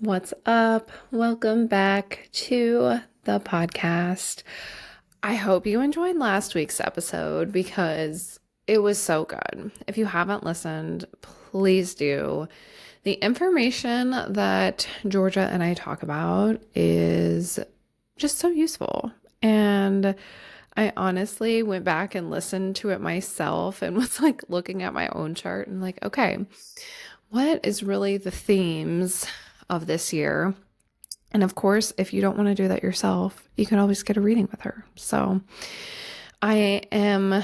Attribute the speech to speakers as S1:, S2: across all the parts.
S1: What's up? Welcome back to the podcast. I hope you enjoyed last week's episode because it was so good. If you haven't listened, please do. The information that Georgia and I talk about is just so useful. And I honestly went back and listened to it myself and was like looking at my own chart and like, okay, what is really the themes of this year? And of course, if you don't want to do that yourself, you can always get a reading with her. So I am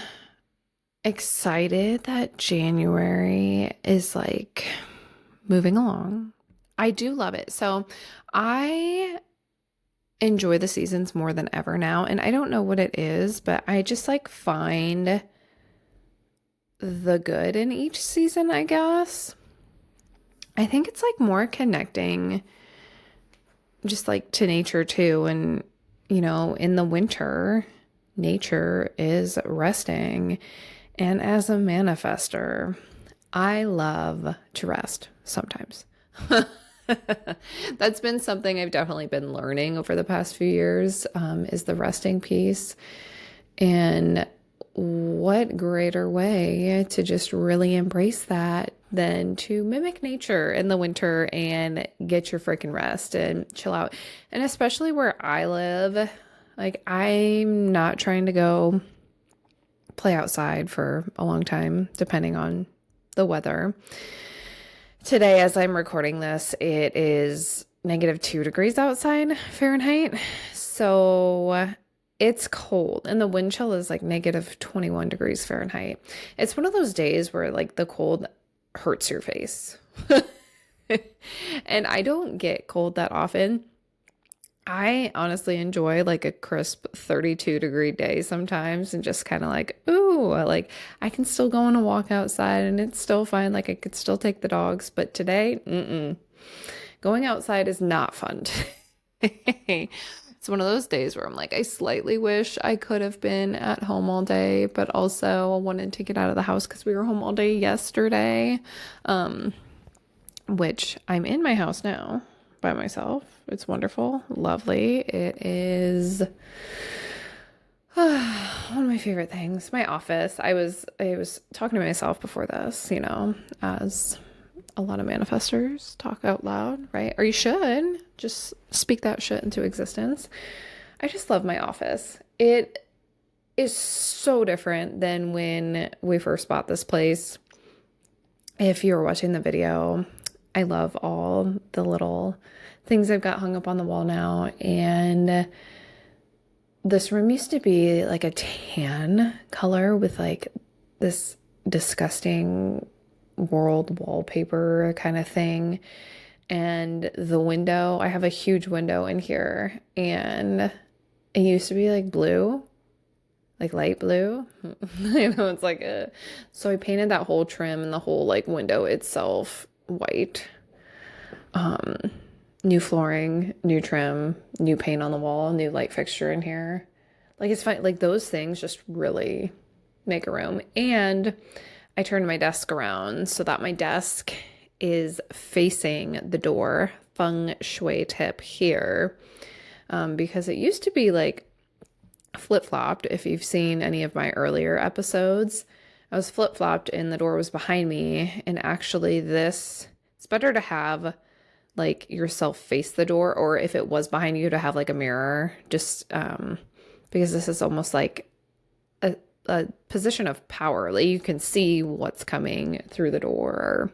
S1: excited that January is like moving along. I do love it. So I enjoy the seasons more than ever now. And I don't know what it is, but I just like find the good in each season, I guess. I think it's like more connecting just like to nature too. And, in the winter, nature is resting. And as a manifestor, I love to rest sometimes. That's been something I've definitely been learning over the past few years, is the resting piece. And what greater way to just really embrace that than to mimic nature in the winter and get your freaking rest and chill out. And especially where I live, like I'm not trying to go play outside for a long time, depending on the weather. Today, as I'm recording this, it is -2 degrees outside Fahrenheit. So it's cold and the wind chill is like -21 degrees Fahrenheit. It's one of those days where like the cold hurts your face. And I don't get cold that often. I honestly enjoy like a crisp 32-degree day sometimes and just kind of like, ooh, like I can still go on a walk outside and it's still fine. Like I could still take the dogs, but today, going outside is not fun. It's one of those days where I'm like, I slightly wish I could have been at home all day, but also I wanted to get out of the house because we were home all day yesterday, which I'm in my house now by myself. It's wonderful, lovely. It is one of my favorite things. My office. I was talking to myself before this, as a lot of manifestors talk out loud, right? Or you should just speak that shit into existence. I just love my office. It is so different than when we first bought this place. If you're watching the video, I love all the little things I've got hung up on the wall now. And this room used to be like a tan color with like this disgusting world wallpaper kind of thing. And the window, I have a huge window in here and it used to be like blue, like light blue. It's like so I painted that whole trim and the whole like window itself white. New flooring, new trim, new paint on the wall, new light fixture in here. Like it's fine. Like those things just really make a room. And I turned my desk around so that my desk is facing the door, feng shui tip here, because it used to be like flip-flopped. If you've seen any of my earlier episodes, I was flip-flopped and the door was behind me. And actually it's better to have like yourself face the door, or if it was behind you to have like a mirror, just because this is almost like a position of power. Like you can see what's coming through the door or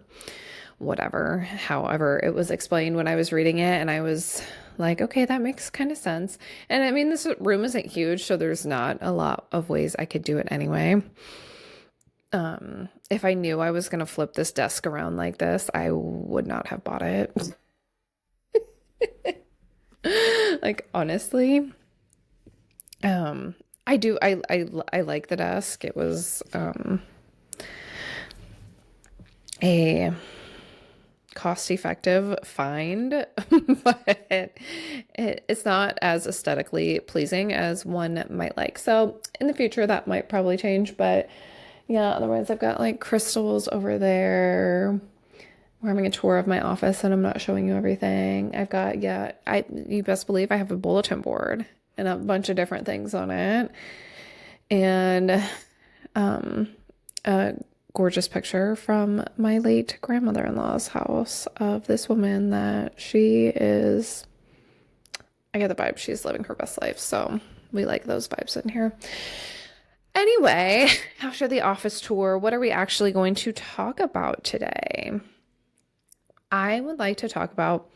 S1: whatever. However, it was explained when I was reading it and I was like, okay, that makes kind of sense. And I mean, this room isn't huge, so there's not a lot of ways I could do it anyway. If I knew I was going to flip this desk around like this, I would not have bought it. Like, honestly, I like the desk. It was, a cost-effective find, but it's not as aesthetically pleasing as one might like. So in the future, that might probably change, but yeah, otherwise I've got like crystals over there. we're having a tour of my office and I'm not showing you everything. I've got, yeah, you best believe I have a bulletin board and a bunch of different things on it. And a gorgeous picture from my late grandmother-in-law's house of this woman that she is, I get the vibe she's living her best life. So we like those vibes in here. Anyway, after the office tour, what are we actually going to talk about today? I would like to talk about,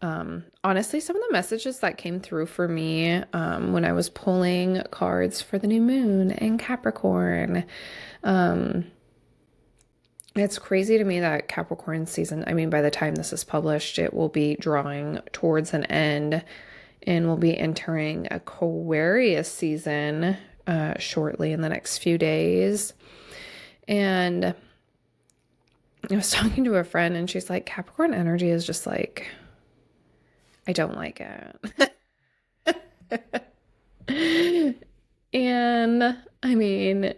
S1: honestly, some of the messages that came through for me when I was pulling cards for the new moon in Capricorn. It's crazy to me that Capricorn season, I mean, by the time this is published, it will be drawing towards an end and we'll be entering Aquarius season shortly in the next few days. And I was talking to a friend and she's like, Capricorn energy is just like, I don't like it. And I mean,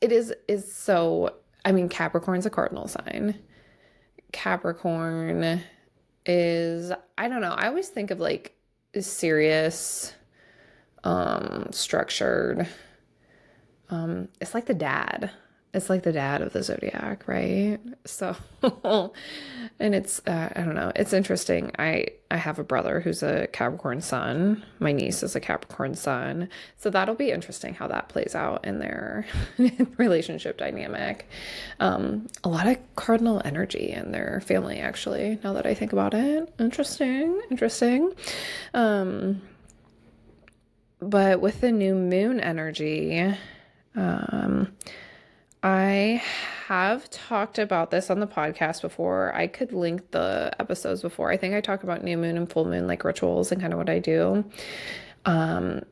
S1: it is so, I mean, Capricorn's a cardinal sign. Capricorn is, I don't know, I always think of like serious, structured. It's like the dad. It's like the dad of the zodiac, right? So, and it's, I don't know, it's interesting. I have a brother who's a Capricorn sun. My niece is a Capricorn sun. So that'll be interesting how that plays out in their relationship dynamic. A lot of cardinal energy in their family, actually, now that I think about it. Interesting. But with the new moon energy, I have talked about this on the podcast before. I could link the episodes before. I think I talk about new moon and full moon like rituals and kind of what I do. It'll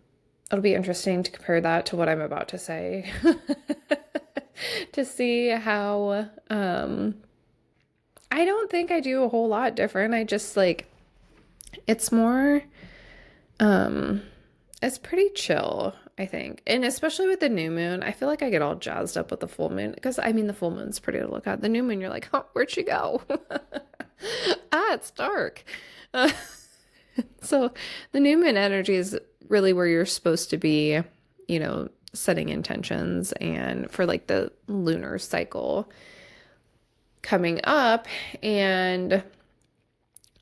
S1: be interesting to compare that to what I'm about to say to see how I don't think I do a whole lot different. I just like it's more it's pretty chill, I think. And especially with the new moon, I feel like I get all jazzed up with the full moon because I mean, the full moon's pretty to look at. The new moon, you're like, oh, where'd she go? It's dark. So the new moon energy is really where you're supposed to be, setting intentions and for like the lunar cycle coming up. And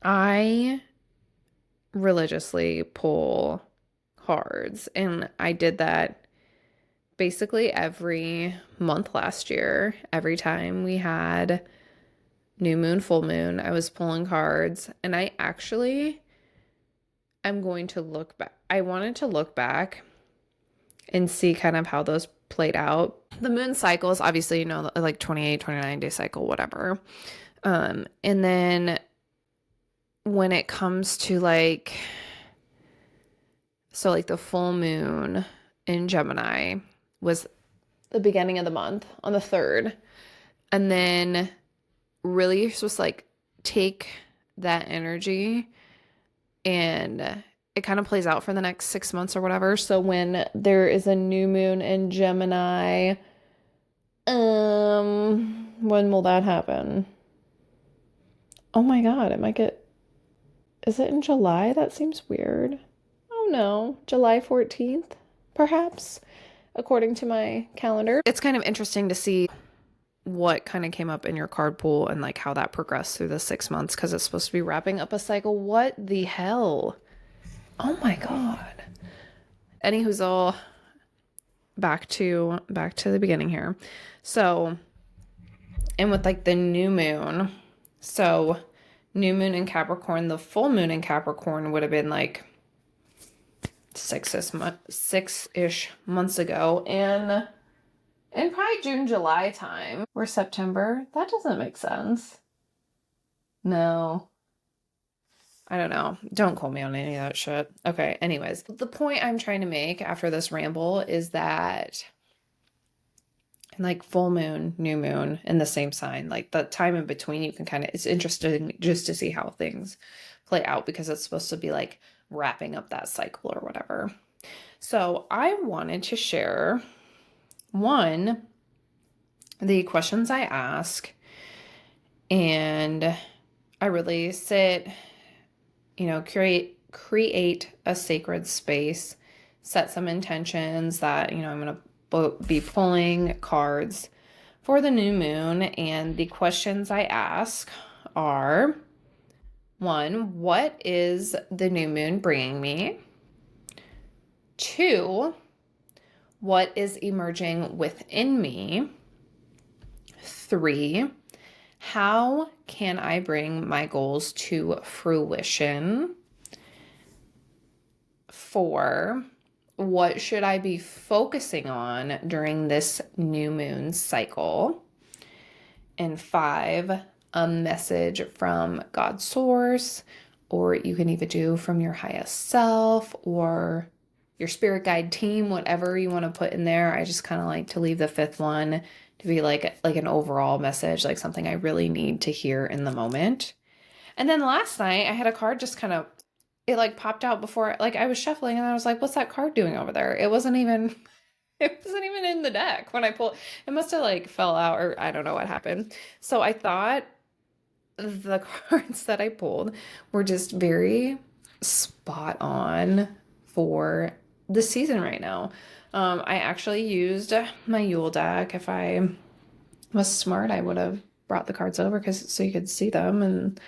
S1: I religiously pull cards, and I did that basically every month last year. Every time we had new moon, full moon, I was pulling cards, and I'm going to look back. I wanted to look back and see kind of how those played out. The moon cycles, obviously, like 28, 29-day cycle, whatever. And then when it comes to like the full moon in Gemini was the beginning of the month on the 3rd. And then really you're supposed to like take that energy and it kind of plays out for the next 6 months or whatever. So when there is a new moon in Gemini, when will that happen? Oh my God, is it in July? That seems weird. No, July 14th, perhaps, according to my calendar. It's kind of interesting to see what kind of came up in your card pool and like how that progressed through the 6 months because it's supposed to be wrapping up a cycle. What the hell? Oh my God. Anywho's all back to the beginning here. So, and with like the new moon, so new moon in Capricorn, the full moon in Capricorn would have been like six-ish months ago, and in probably June, July time, or September. That doesn't make sense. No. I don't know. Don't quote me on any of that shit. Okay, anyways. The point I'm trying to make after this ramble is that like full moon, new moon in the same sign, like the time in between, you can it's interesting just to see how things play out because it's supposed to be like wrapping up that cycle or whatever. So I wanted to share the questions I ask And I really sit, create a sacred space, set some intentions that, I'm going to be pulling cards for the new moon. And the questions I ask are, one, what is the new moon bringing me? Two, what is emerging within me? Three, how can I bring my goals to fruition? Four, what should I be focusing on during this new moon cycle? And five, a message from God's source, or you can even do from your highest self or your spirit guide team, whatever you want to put in there. I just kind of like to leave the fifth one to be like an overall message, like something I really need to hear in the moment. And then last night I had a card just kind of, it like popped out before, like I was shuffling and I was like, what's that card doing over there? It wasn't even in the deck when I pulled. It must have like fell out or I don't know what happened. So I thought the cards that I pulled were just very spot on for the season right now. I actually used my Yule deck. If I was smart, I would have brought the cards over so you could see them. And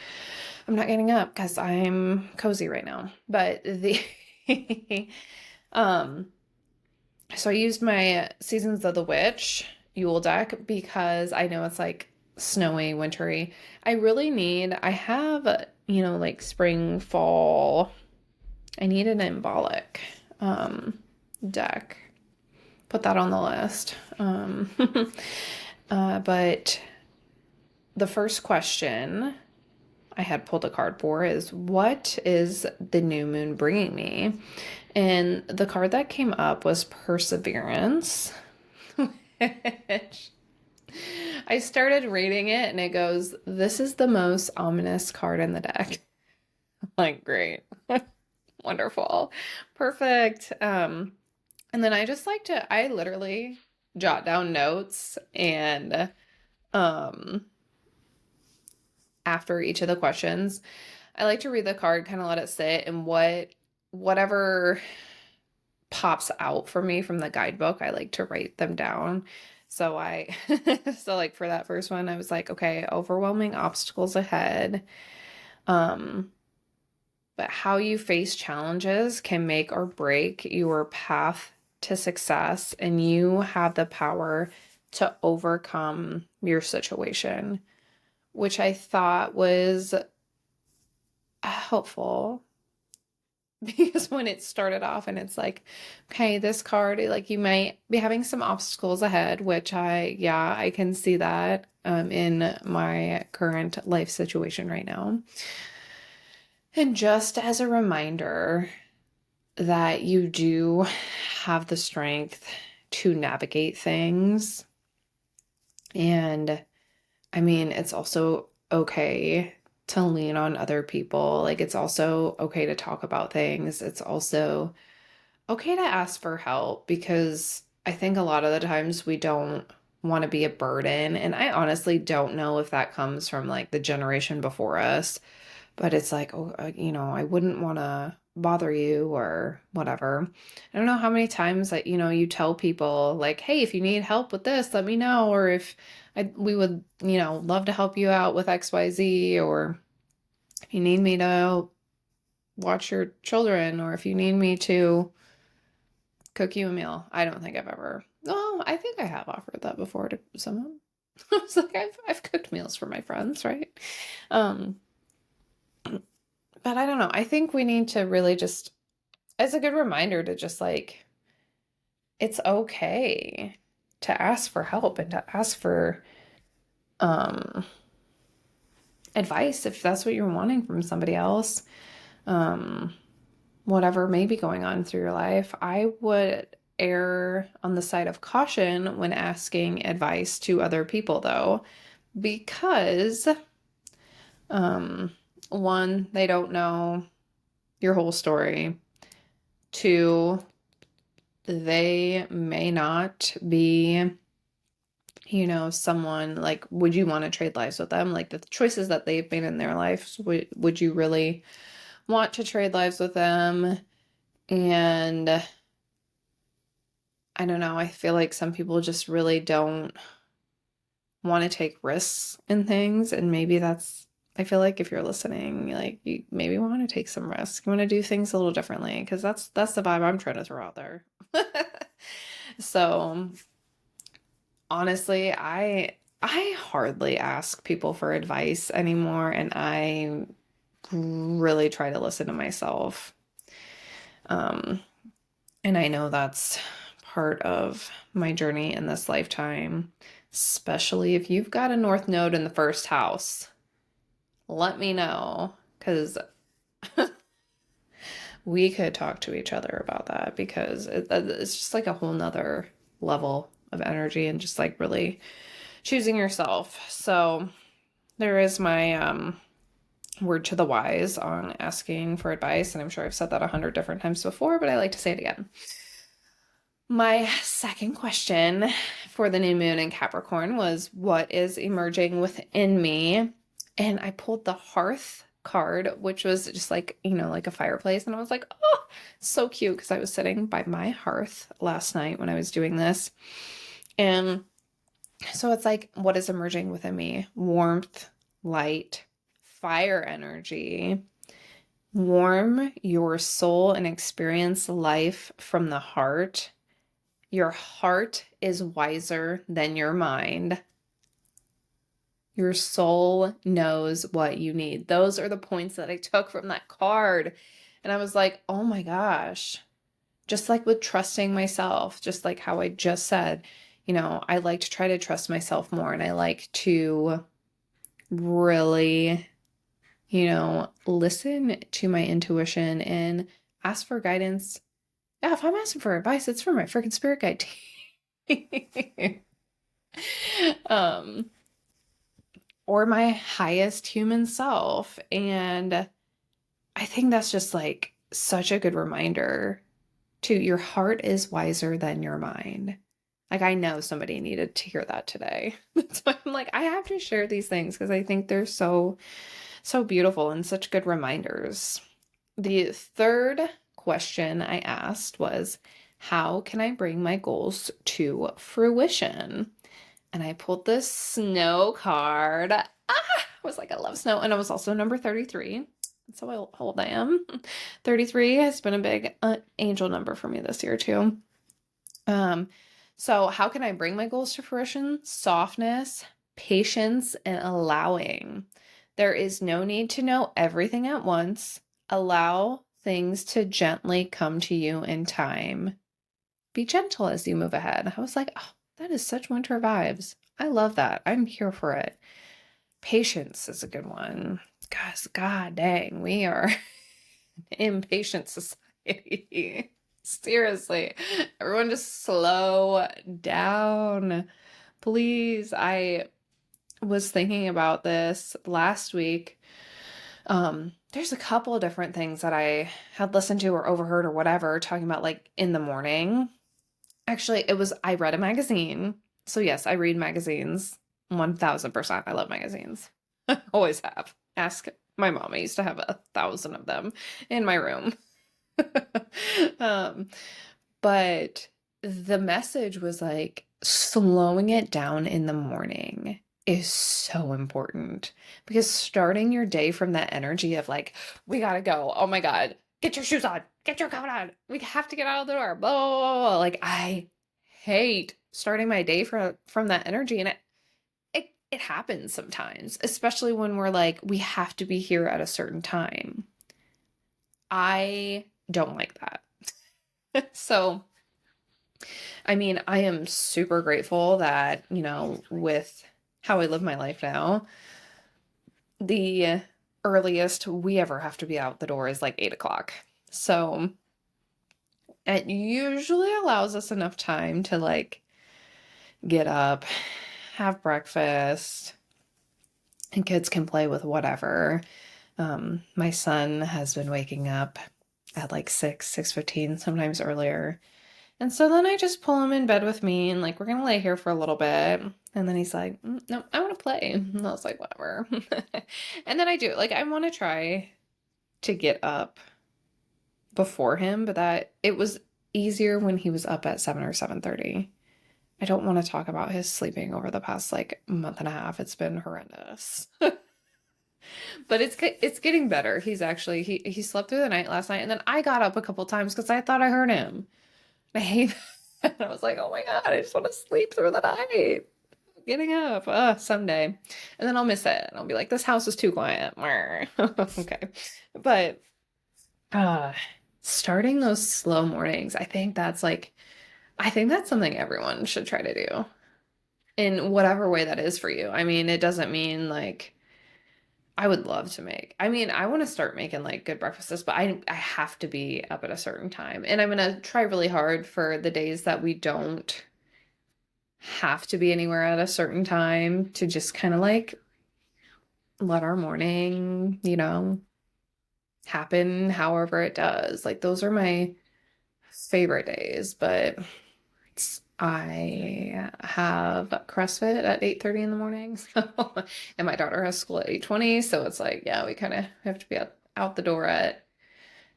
S1: I'm not getting up because I'm cozy right now. But the so I used my Seasons of the Witch Yule deck because I know it's like snowy, wintry. I have, like spring, fall. I need an embolic deck. Put that on the list. But the first question I had pulled a card for is, what is the new moon bringing me? And the card that came up was Perseverance, which I started reading it and it goes, this is the most ominous card in the deck. Like, great. Wonderful. Perfect. And then I literally jot down notes and after each of the questions, I like to read the card, kind of let it sit, and whatever pops out for me from the guidebook, I like to write them down. So so like for that first one, I was like, okay, overwhelming obstacles ahead. But how you face challenges can make or break your path to success, and you have the power to overcome your situation, which I thought was helpful because when it started off and it's like, okay, this card, like you might be having some obstacles ahead, which I can see that in my current life situation right now. And just as a reminder that you do have the strength to navigate things. And I mean, it's also okay to lean on other people. Like, it's also okay to talk about things. It's also okay to ask for help because I think a lot of the times we don't want to be a burden. And I honestly don't know if that comes from like the generation before us, but it's like, I wouldn't want to bother you or whatever. I don't know how many times that, you tell people like, hey, if you need help with this, let me know. Or if we would, love to help you out with XYZ, or if you need me to watch your children, or if you need me to cook you a meal. I don't think I've ever, oh, I think I have offered that before to someone. I was like, I've cooked meals for my friends, right? But I don't know. I think we need to really just, as a good reminder to just like, it's okay to ask for help and to ask for advice if that's what you're wanting from somebody else. Whatever may be going on through your life, I would err on the side of caution when asking advice to other people, though, because one, they don't know your whole story. Two, they may not be someone, like, would you want to trade lives with them? Like the choices that they've made in their lives, would you really want to trade lives with them? And I don't know, I feel like some people just really don't want to take risks in things. And maybe I feel like if you're listening, like you maybe want to take some risks. You want to do things a little differently because that's the vibe I'm trying to throw out there. So honestly, I hardly ask people for advice anymore, and I really try to listen to myself. And I know that's part of my journey in this lifetime, especially if you've got a North Node in the first house. Let me know, because we could talk to each other about that, because it's just like a whole nother level of energy and just like really choosing yourself. So there is my word to the wise on asking for advice, and I'm sure I've said that 100 different times before, but I like to say it again. My second question for the new moon in Capricorn was, what is emerging within me? And I pulled the hearth card, which was just like, like a fireplace. And I was like, oh, so cute, because I was sitting by my hearth last night when I was doing this. And so it's like, what is emerging within me? Warmth, light, fire energy. Warm your soul and experience life from the heart. Your heart is wiser than your mind. Your soul knows what you need. Those are the points that I took from that card. And I was like, oh my gosh. Just like with trusting myself, just like how I just said, I like to try to trust myself more. And I like to really, listen to my intuition and ask for guidance. Yeah, if I'm asking for advice, it's from my freaking spirit guide team. um, or my highest human self. And I think that's just like such a good reminder to your heart is wiser than your mind. Like, I know somebody needed to hear that today. That's why I'm like, I have to share these things because I think they're so, so beautiful and such good reminders. The third question I asked was, how can I bring my goals to fruition? And I pulled this snow card. I was like, I love snow. And I was also number 33. That's how old I am. 33 has been a big angel number for me this year too. So how can I bring my goals to fruition? Softness, patience, and allowing. There is no need to know everything at once. Allow things to gently come to you in time. Be gentle as you move ahead. I was like, oh, that is such winter vibes. I love that. I'm here for it. Patience is a good one. Guys, god dang, we are an impatient society. Seriously, everyone just slow down. Please. I was thinking about this last week. There's a couple of different things that I had listened to or overheard or whatever, talking about like in the morning. Actually, I read a magazine. So yes, I read magazines. 1000%. I love magazines. Always have. Ask my mom. I used to have 1,000 of them in my room. But the message was like, slowing it down in the morning is so important, because starting your day from that energy of like, we gotta go. Oh my God, get your shoes on, get your coat on. We have to get out of the door. Blah, blah, blah, blah. Like, I hate starting my day from that energy. And it happens sometimes, especially when we're like, we have to be here at a certain time. I don't like that. So, I mean, I am super grateful that, with how I live my life now, the earliest we ever have to be out the door is like 8 o'clock. So it usually allows us enough time to like get up, have breakfast, and kids can play with whatever. My son has been waking up at like 6:15, sometimes earlier. And so then I just pull him in bed with me and like, we're gonna lay here for a little bit. And then he's like, no, I want to play. And I was like, whatever. And then I do. Like, I want to try to get up before him, but that it was easier when he was up at 7 or 7:30. I don't want to talk about his sleeping over the past like month and a half. It's been horrendous. But it's getting better. He's actually he slept through the night last night, and then I got up a couple times because I thought I heard him. I hate that. I was like, oh my God, I just want to sleep through the night. Getting up someday. And then I'll miss it. And I'll be like, this house is too quiet. Okay. But uh starting those slow mornings, I think that's something everyone should try to do in whatever way that is for you. I mean, it doesn't mean like I would love to make. I mean, I want to start making like good breakfasts, but I have to be up at a certain time. And I'm gonna try really hard for the days that we don't have to be anywhere at a certain time to just kind of like let our morning, happen however it does. Like those are my favorite days, but I have CrossFit at 8:30 in the morning. And my daughter has school at 8:20, so it's like, yeah, we kind of have to be out the door at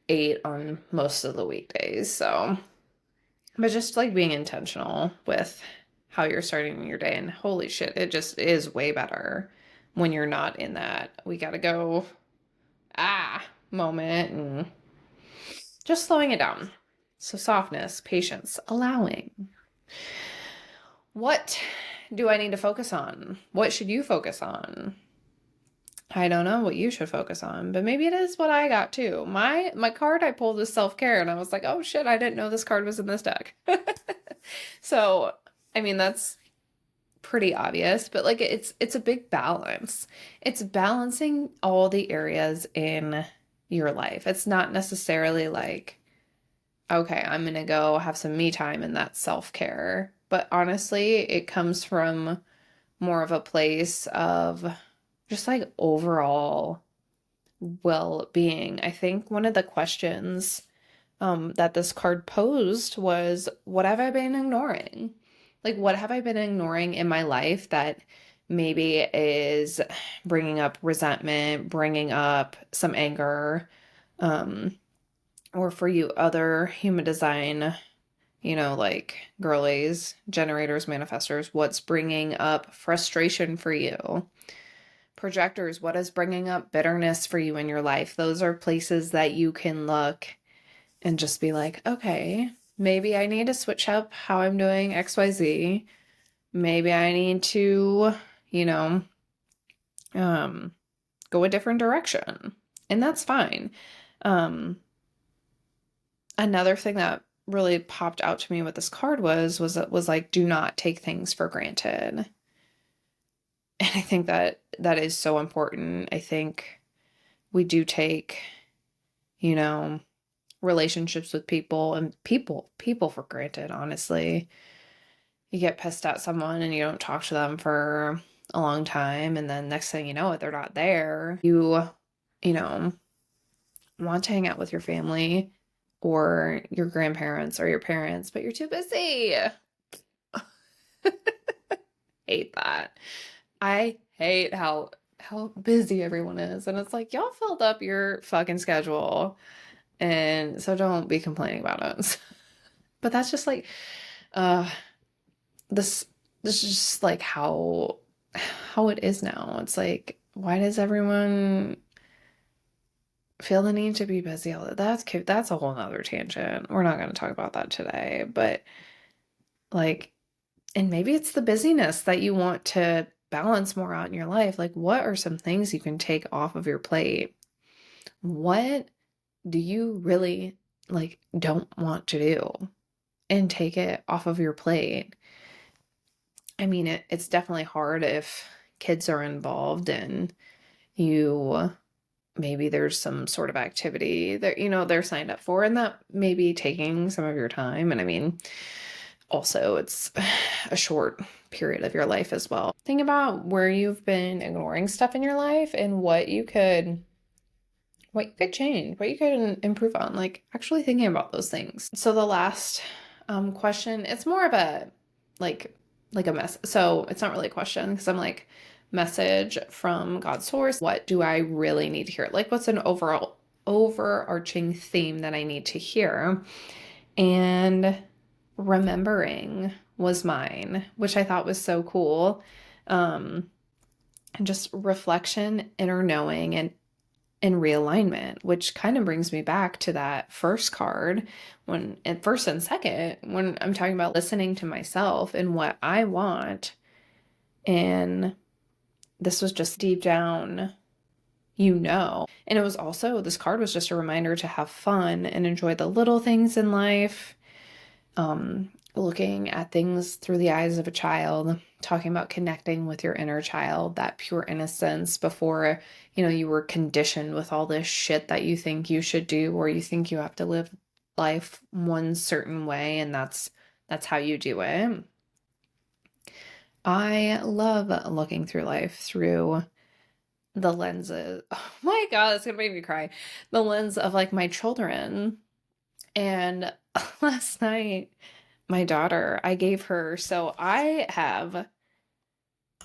S1: 8 on most of the weekdays. So, but just like being intentional with how you're starting your day, and holy shit, it just is way better when you're not in that we gotta go moment and just slowing it down. So softness, patience, allowing. What do I need to focus on? What should you focus on? I don't know what you should focus on, but maybe it is what I got too. My card I pulled is self-care, and I was like, oh shit, I didn't know this card was in this deck. So, I mean, that's pretty obvious, but like it's a big balance. It's balancing all the areas in your life. It's not necessarily like, okay, I'm gonna go have some me time and that's self-care. But honestly, it comes from more of a place of just like overall well-being. I think one of the questions that this card posed was, what have I been ignoring? Like, what have I been ignoring in my life that maybe is bringing up resentment, bringing up some anger, or for you other human design, like girlies, generators, manifestors, what's bringing up frustration for you? Projectors, what is bringing up bitterness for you in your life? Those are places that you can look and just be like, okay, maybe I need to switch up how I'm doing XYZ. Maybe I need to, go a different direction. And that's fine. Another thing that really popped out to me with this card was like, do not take things for granted. And I think that is so important. I think we do take, relationships with people and people for granted, honestly. You get pissed at someone and you don't talk to them for a long time, and then next thing you know it, they're not there. You know, want to hang out with your family or your grandparents or your parents, but you're too busy. Hate that. I hate how busy everyone is. And it's like, y'all filled up your fucking schedule. And so don't be complaining about it. But that's just like this is just like how it is now. It's like, why does everyone feel the need to be busy all the that's a whole nother tangent. We're not going to talk about that today. But like, and maybe it's the busyness that you want to balance more out in your life. Like, what are some things you can take off of your plate? What do you really like don't want to do and take it off of your plate? I mean, it's definitely hard if kids are involved and maybe there's some sort of activity that, they're signed up for, and that may be taking some of your time. And I mean, also it's a short period of your life as well. Think about where you've been ignoring stuff in your life and what you could change, what you could improve on, like actually thinking about those things. So the last question. It's more of a like a mess. So it's not really a question because I'm like, message from God's source. What do I really need to hear? Like, what's an overall overarching theme that I need to hear? And remembering was mine, which I thought was so cool. And just reflection, inner knowing, and realignment, which kind of brings me back to that first card when at first and second, when I'm talking about listening to myself and what I want. And this was just deep down, And it was also, this card was just a reminder to have fun and enjoy the little things in life. Looking at things through the eyes of a child, talking about connecting with your inner child, that pure innocence before, you were conditioned with all this shit that you think you should do, or you think you have to live life one certain way, and that's how you do it. I love looking through life through the lenses. Oh my God, it's gonna make me cry. The lens of like my children. And last night, my daughter, I gave her, so I have,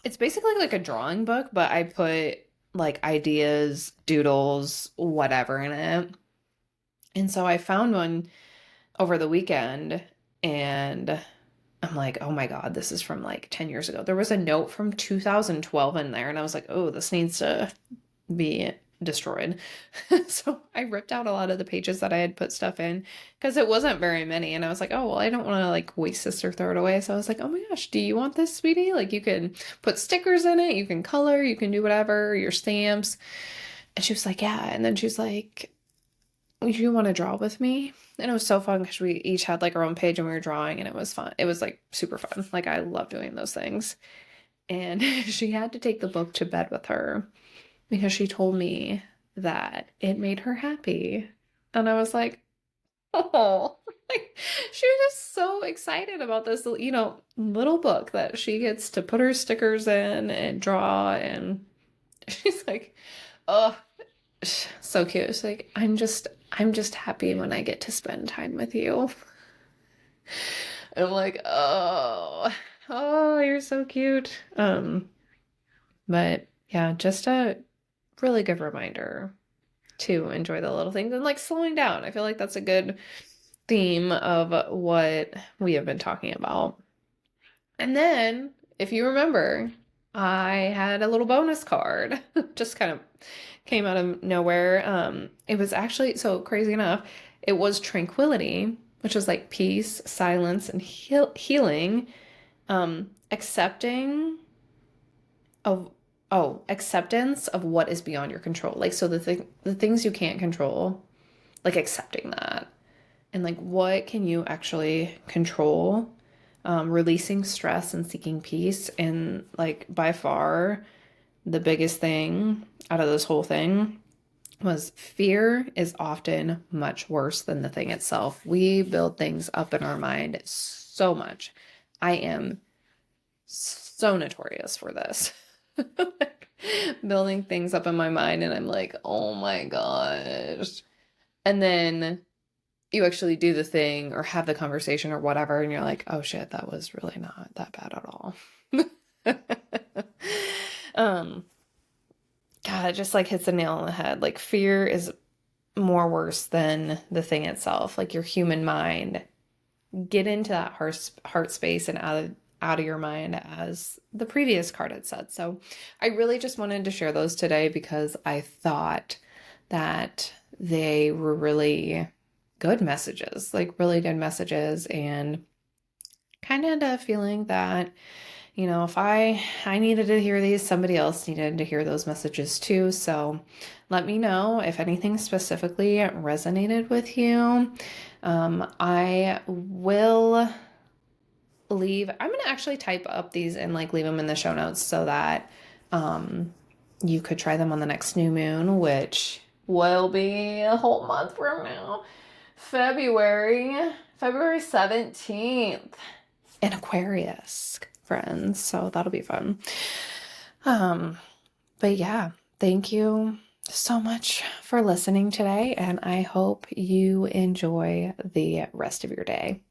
S1: it's basically like a drawing book, but I put like ideas, doodles, whatever in it. And so I found one over the weekend and I'm like, oh my God, this is from like 10 years ago. There was a note from 2012 in there, and I was like, oh, this needs to be destroyed. So I ripped out a lot of the pages that I had put stuff in because it wasn't very many. And I was like, oh, well, I don't want to like waste this or throw it away. So I was like, oh my gosh, do you want this, sweetie? Like you can put stickers in it, you can color, you can do whatever, your stamps. And she was like, yeah. And then she's like, would you want to draw with me? And it was so fun because we each had like our own page and we were drawing, and it was fun. It was like super fun. Like I love doing those things. And she had to take the book to bed with her because she told me that it made her happy. And I was like, oh, like she was just so excited about this, little book that she gets to put her stickers in and draw. And she's like, oh, so cute. She's like, I'm just happy when I get to spend time with you. And I'm like, oh, you're so cute. But yeah, just a really good reminder to enjoy the little things and like slowing down. I feel like that's a good theme of what we have been talking about. And then, if you remember, I had a little bonus card. Just kind of came out of nowhere. It was actually, so crazy enough, it was tranquility, which was like peace, silence, and healing. Accepting of acceptance of what is beyond your control. Like, so the things you can't control, like accepting that. And like, what can you actually control? Releasing stress and seeking peace. And like, by far, the biggest thing out of this whole thing was fear is often much worse than the thing itself. We build things up in our mind so much. I am so notorious for this. Like, building things up in my mind, and I'm like, oh my gosh. And then you actually do the thing or have the conversation or whatever, and you're like, oh shit, that was really not that bad at all. God, it just like hits the nail on the head. Like fear is more worse than the thing itself. Like your human mind. Get into that heart space and out of your mind, as the previous card had said. So I really just wanted to share those today because I thought that they were really good messages, like really good messages, and kind of a feeling that, if I needed to hear these, somebody else needed to hear those messages too. So let me know if anything specifically resonated with you. I will I'm going to actually type up these and like leave them in the show notes so that you could try them on the next new moon, which will be a whole month from now. February 17th in Aquarius, friends. So that'll be fun. But yeah, thank you so much for listening today, and I hope you enjoy the rest of your day.